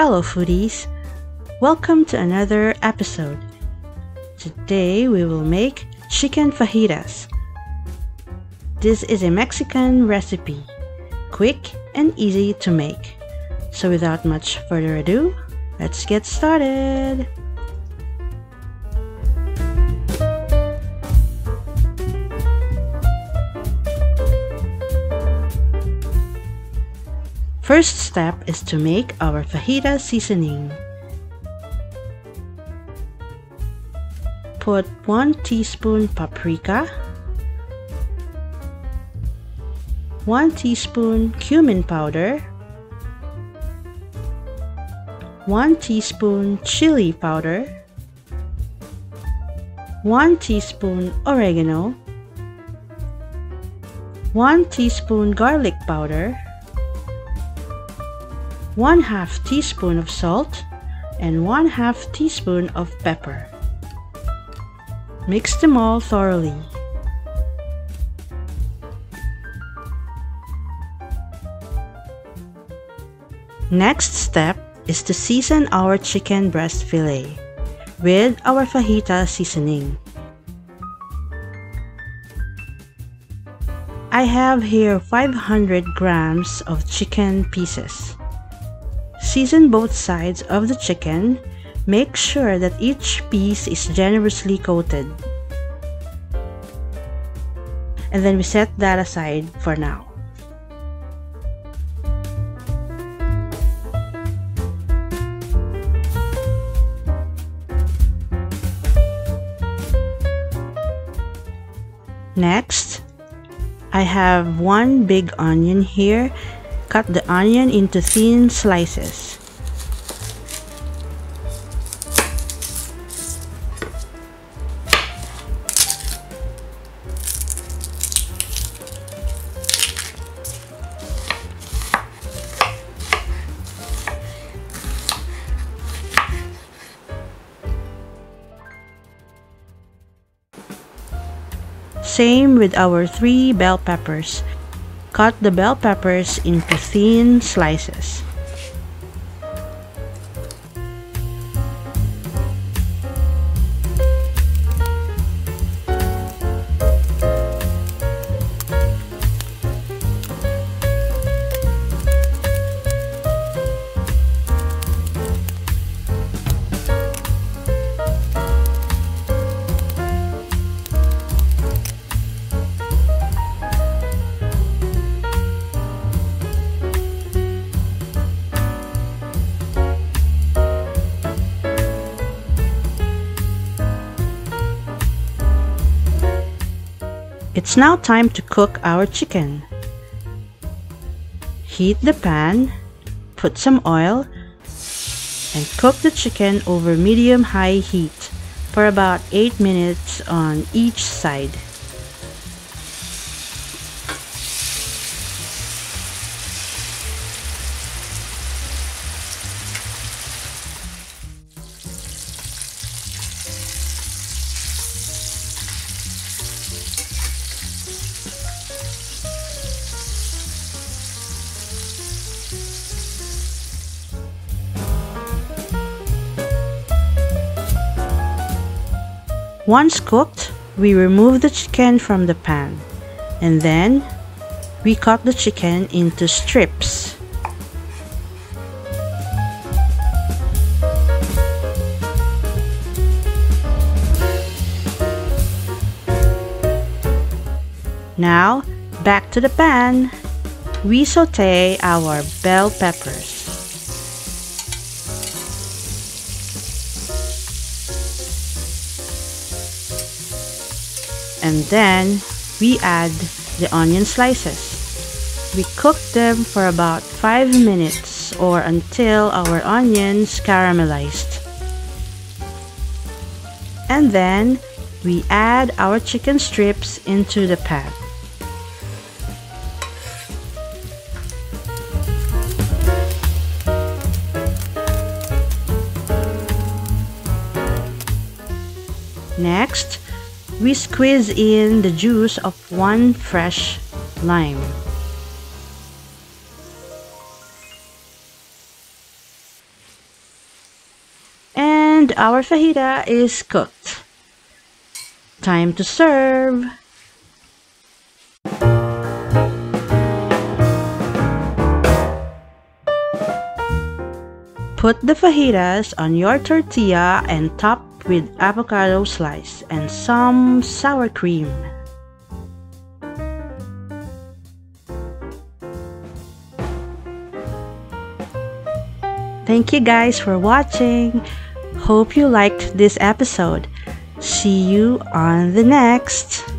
Hello foodies! Welcome to another episode. Today we will make chicken fajitas. This is a Mexican recipe, quick and easy to make. So without much further ado, let's get started! First step is to make our fajita seasoning. Put 1 teaspoon paprika, 1 teaspoon cumin powder, 1 teaspoon chili powder, 1 teaspoon oregano, 1 teaspoon garlic powder, 1/2 teaspoon of salt, and 1/2 teaspoon of pepper. Mix them all thoroughly. Next step is to season our chicken breast fillet with our fajita seasoning. I have here 500 grams of chicken pieces. Season both sides of the chicken. Make sure that each piece is generously coated. And then we set that aside for now. Next, I have 1 big onion here. Cut the onion into thin slices. Same with our 3 bell peppers. Cut the bell peppers into thin slices. It's now time to cook our chicken. Heat the pan, put some oil, and cook the chicken over medium-high heat for about 8 minutes on each side. Once cooked, we remove the chicken from the pan, and then we cut the chicken into strips. Now, back to the pan. We saute our bell peppers. And then we add the onion slices. We cook them for about 5 minutes or until our onions caramelized. And then we add our chicken strips into the pan. Next, we squeeze in the juice of 1 fresh lime. And our fajita is cooked. Time to serve. Put the fajitas on your tortilla and top with avocado slice and some sour cream. Thank you guys for watching. Hope you liked this episode. See you on the next.